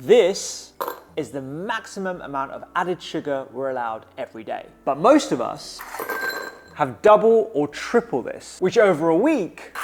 This is the maximum amount of added sugar we're allowed every day. But most of us have double or triple this, which over a week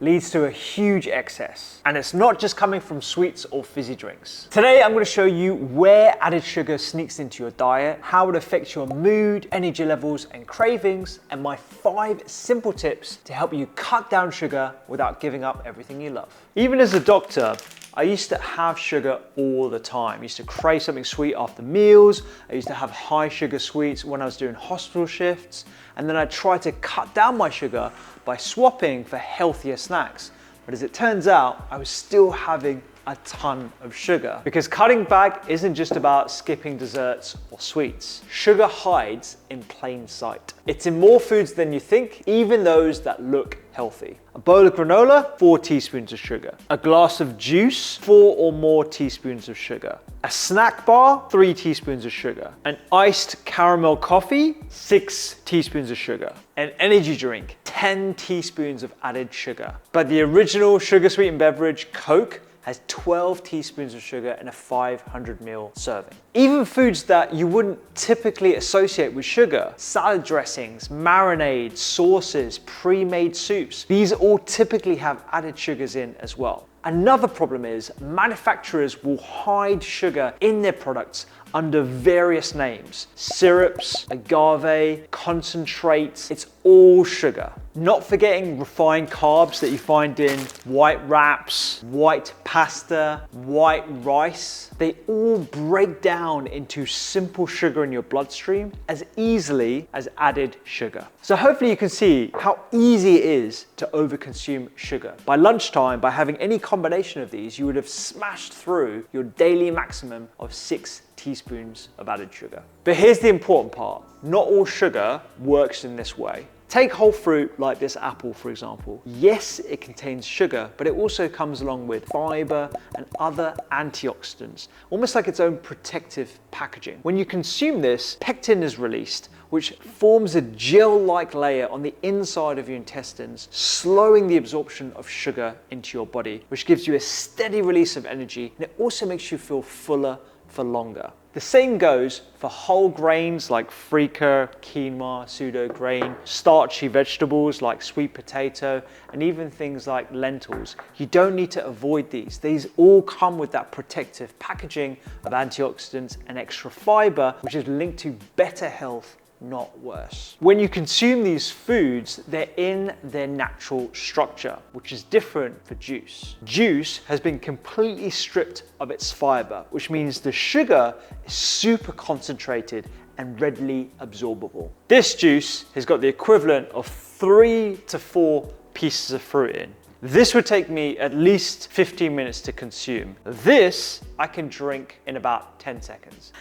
leads to a huge excess. And it's not just coming from sweets or fizzy drinks. Today, I'm going to show you where added sugar sneaks into your diet, how it affects your mood, energy levels, and cravings, and my 5 simple tips to help you cut down sugar without giving up everything you love. Even as a doctor, I used to have sugar all the time. I used to crave something sweet after meals. I used to have high sugar sweets when I was doing hospital shifts. And then I tried to cut down my sugar by swapping for healthier snacks. But as it turns out, I was still having a ton of sugar. Because cutting back isn't just about skipping desserts or sweets. Sugar hides in plain sight. It's in more foods than you think, even those that look healthy. A bowl of granola, 4 teaspoons of sugar. A glass of juice, 4 or more teaspoons of sugar. A snack bar, 3 teaspoons of sugar. An iced caramel coffee, 6 teaspoons of sugar. An energy drink, 10 teaspoons of added sugar. But the original sugar sweetened beverage, Coke, has 12 teaspoons of sugar in a 500 ml serving. Even foods that you wouldn't typically associate with sugar, salad dressings, marinades, sauces, pre-made soups, these all typically have added sugars in as well. Another problem is manufacturers will hide sugar in their products under various names. Syrups, agave, concentrates, it's all sugar. Not forgetting refined carbs that you find in white wraps, white pasta, white rice. They all break down into simple sugar in your bloodstream as easily as added sugar. So hopefully you can see how easy it is to overconsume sugar. By lunchtime, by having any combination of these, you would have smashed through your daily maximum of 6 teaspoons of added sugar. But here's the important part. Not all sugar works in this way. Take whole fruit like this apple, for example. Yes, it contains sugar, but it also comes along with fiber and other antioxidants, almost like its own protective packaging. When you consume this, pectin is released, which forms a gel-like layer on the inside of your intestines, slowing the absorption of sugar into your body, which gives you a steady release of energy, and it also makes you feel fuller for longer. The same goes for whole grains like freekeh, quinoa, pseudo grain, starchy vegetables like sweet potato, and even things like lentils. You don't need to avoid these. These all come with that protective packaging of antioxidants and extra fiber, which is linked to better health, not worse. When you consume these foods, they're in their natural structure, which is different for juice. Juice has been completely stripped of its fiber, which means the sugar is super concentrated and readily absorbable. This juice has got the equivalent of 3 to 4 pieces of fruit in. This would take me at least 15 minutes to consume. This I can drink in about 10 seconds.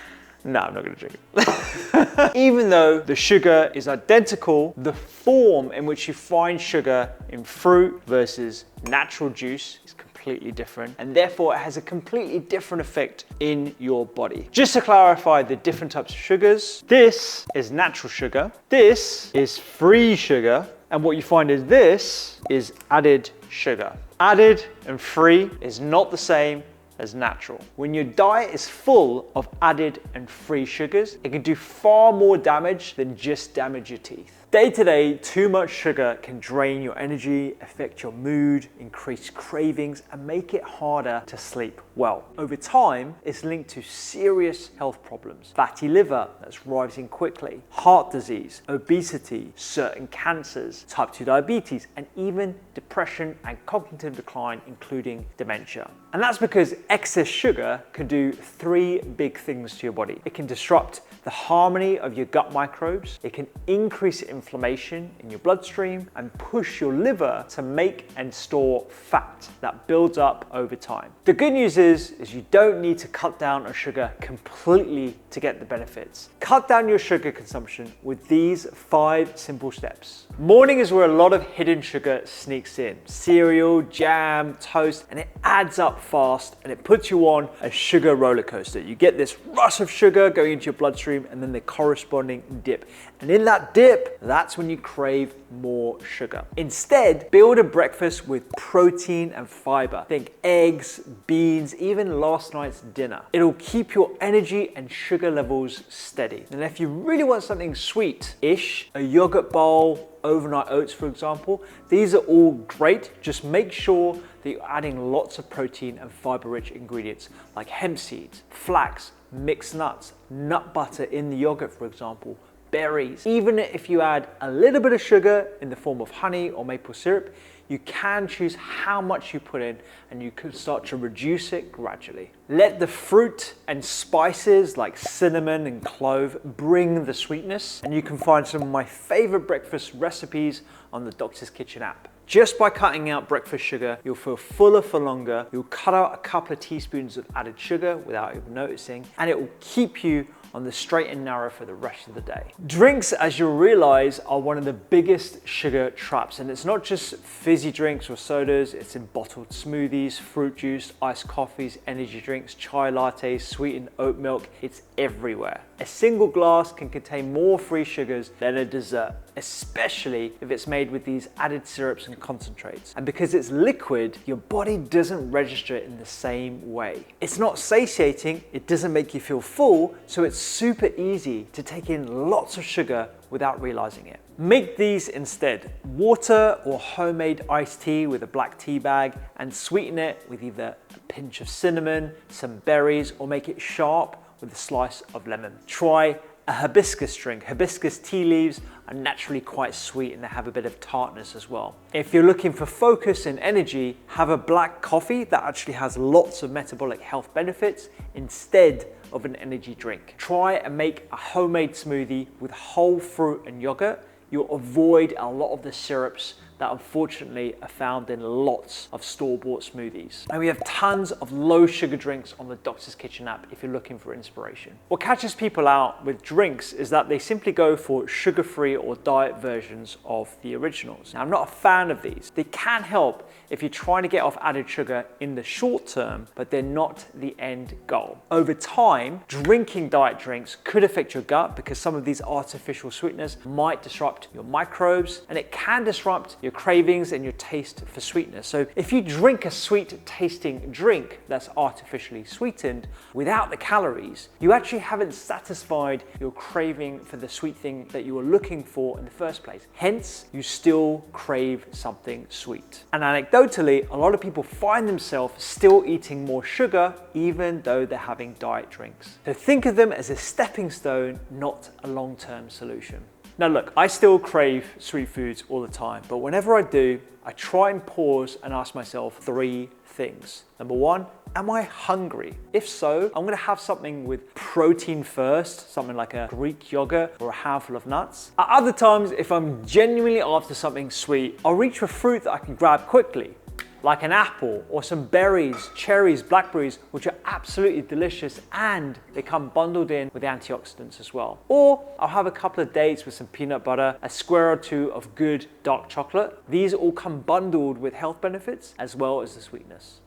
No, I'm not gonna drink it. Even though the sugar is identical, the form in which you find sugar in fruit versus natural juice is completely different, and therefore it has a completely different effect in your body. Just to clarify the different types of sugars, this is natural sugar, this is free sugar, and what you find is this is added sugar. Added and free is not the same as natural. When your diet is full of added and free sugars, it can do far more damage than just damage your teeth. Day to day, too much sugar can drain your energy, affect your mood, increase cravings, and make it harder to sleep well. Over time, it's linked to serious health problems. Fatty liver that's rising quickly, heart disease, obesity, certain cancers, type 2 diabetes, and even depression and cognitive decline, including dementia. And that's because excess sugar can do 3 big things to your body. It can disrupt the harmony of your gut microbes, it can increase inflammation in your bloodstream, and push your liver to make and store fat that builds up over time. The good news is you don't need to cut down on sugar completely to get the benefits. Cut down your sugar consumption with these 5 simple steps. Morning is where a lot of hidden sugar sneaks in. Cereal, jam, toast, and it adds up fast, and it puts you on a sugar roller coaster. You get this rush of sugar going into your bloodstream and then the corresponding dip. And in that dip, that's when you crave more sugar. Instead, build a breakfast with protein and fiber. Think eggs, beans, even last night's dinner. It'll keep your energy and sugar levels steady. And if you really want something sweet-ish, a yogurt bowl, overnight oats, for example, these are all great. Just make sure that you're adding lots of protein and fiber-rich ingredients like hemp seeds, flax, mixed nuts, nut butter in the yogurt, for example, berries. Even if you add a little bit of sugar in the form of honey or maple syrup, you can choose how much you put in and you can start to reduce it gradually. Let the fruit and spices like cinnamon and clove bring the sweetness, and you can find some of my favorite breakfast recipes on the Doctor's Kitchen app. Just by cutting out breakfast sugar, you'll feel fuller for longer, you'll cut out a couple of teaspoons of added sugar without even noticing, and it will keep you on the straight and narrow for the rest of the day. Drinks, as you'll realize, are one of the biggest sugar traps, and it's not just fizzy drinks or sodas, it's in bottled smoothies, fruit juice, iced coffees, energy drinks, chai lattes, sweetened oat milk, it's everywhere. A single glass can contain more free sugars than a dessert, especially if it's made with these added syrups and concentrates. And because it's liquid, your body doesn't register it in the same way. It's not satiating, it doesn't make you feel full, so it's super easy to take in lots of sugar without realizing it. Make these instead water or homemade iced tea with a black tea bag, and sweeten it with either a pinch of cinnamon, some berries, or make it sharp with a slice of lemon. Try a hibiscus drink. Hibiscus tea leaves are naturally quite sweet and they have a bit of tartness as well. If you're looking for focus and energy, have a black coffee that actually has lots of metabolic health benefits instead of an energy drink. Try and make a homemade smoothie with whole fruit and yogurt. You'll avoid a lot of the syrups that unfortunately are found in lots of store-bought smoothies. And we have tons of low sugar drinks on the Doctor's Kitchen app if you're looking for inspiration. What catches people out with drinks is that they simply go for sugar-free or diet versions of the originals. Now, I'm not a fan of these. They can help if you're trying to get off added sugar in the short term, but they're not the end goal. Over time, drinking diet drinks could affect your gut because some of these artificial sweeteners might disrupt your microbes, and it can disrupt your cravings and your taste for sweetness. So if you drink a sweet tasting drink that's artificially sweetened without the calories, you actually haven't satisfied your craving for the sweet thing that you were looking for in the first place. Hence, you still crave something sweet. And anecdotally, a lot of people find themselves still eating more sugar even though they're having diet drinks. So think of them as a stepping stone, not a long-term solution. Now look, I still crave sweet foods all the time, but whenever I do, I try and pause and ask myself 3 things. Number 1, am I hungry? If so, I'm gonna have something with protein first, something like a Greek yogurt or a handful of nuts. At other times, if I'm genuinely after something sweet, I'll reach for fruit that I can grab quickly, like an apple or some berries, cherries, blackberries, which are absolutely delicious and they come bundled in with antioxidants as well. Or I'll have a couple of dates with some peanut butter, a square or 2 of good dark chocolate. These all come bundled with health benefits as well as the sweetness.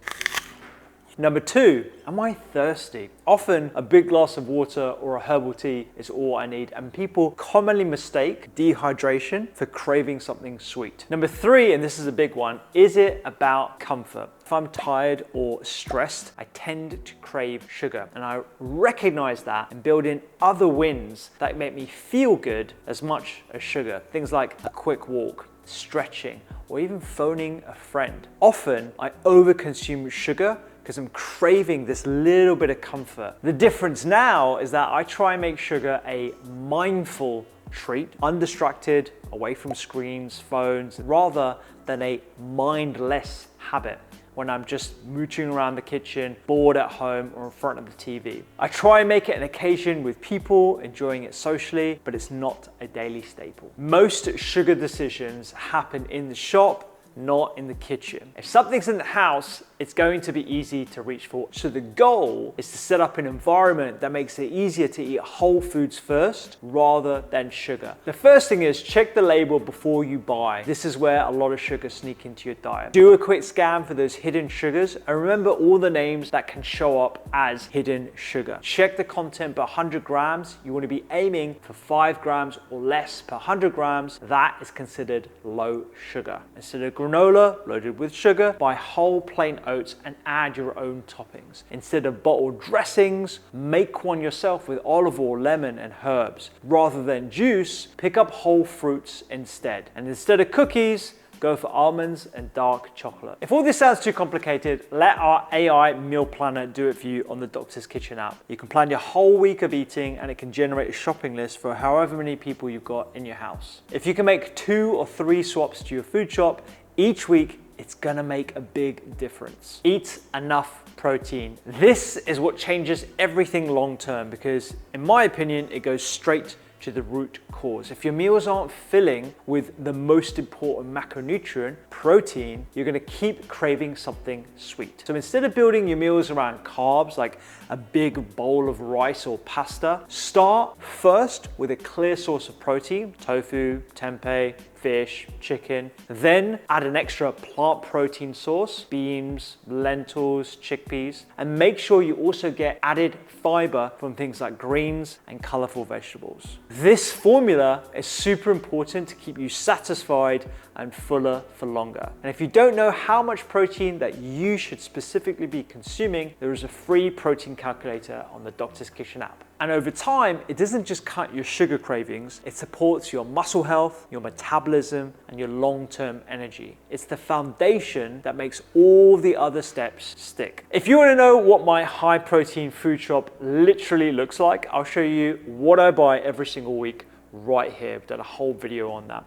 Number 2, am I thirsty? Often a big glass of water or a herbal tea is all I need, and people commonly mistake dehydration for craving something sweet. Number 3, and this is a big one, is it about comfort? If I'm tired or stressed, I tend to crave sugar, and I recognize that and build in other wins that make me feel good as much as sugar. Things like a quick walk, stretching, or even phoning a friend. Often I overconsume sugar because I'm craving this little bit of comfort. The difference now is that I try and make sugar a mindful treat, undistracted, away from screens, phones, rather than a mindless habit when I'm just mooching around the kitchen, bored at home, or in front of the TV. I try and make it an occasion with people, enjoying it socially, but it's not a daily staple. Most sugar decisions happen in the shop, not in the kitchen. If something's in the house, it's going to be easy to reach for. So the goal is to set up an environment that makes it easier to eat whole foods first rather than sugar. The first thing is check the label before you buy. This is where a lot of sugars sneak into your diet. Do a quick scan for those hidden sugars and remember all the names that can show up as hidden sugar. Check the content per 100 grams. You want to be aiming for 5 grams or less per 100 grams. That is considered low sugar. Instead of granola loaded with sugar, buy whole plain oats and add your own toppings. Instead of bottled dressings, make one yourself with olive oil, lemon and herbs. Rather than juice, pick up whole fruits instead. And instead of cookies, go for almonds and dark chocolate. If all this sounds too complicated, let our AI meal planner do it for you on the Doctor's Kitchen app. You can plan your whole week of eating and it can generate a shopping list for however many people you've got in your house. If you can make 2 or 3 swaps to your food shop each week, it's gonna make a big difference. Eat enough protein. This is what changes everything long term because in my opinion, it goes straight to the root cause. If your meals aren't filling with the most important macronutrient, protein, you're gonna keep craving something sweet. So instead of building your meals around carbs, like a big bowl of rice or pasta, start first with a clear source of protein, tofu, tempeh, fish, chicken. Then add an extra plant protein source, beans, lentils, chickpeas, and make sure you also get added fiber from things like greens and colorful vegetables. This formula is super important to keep you satisfied and fuller for longer. And if you don't know how much protein that you should specifically be consuming, there is a free protein calculator on the Doctor's Kitchen app. And over time, it doesn't just cut your sugar cravings, it supports your muscle health, your metabolism, and your long-term energy. It's the foundation that makes all the other steps stick. If you want to know what my high protein food shop literally looks like, I'll show you what I buy every single week right here. I've done a whole video on that.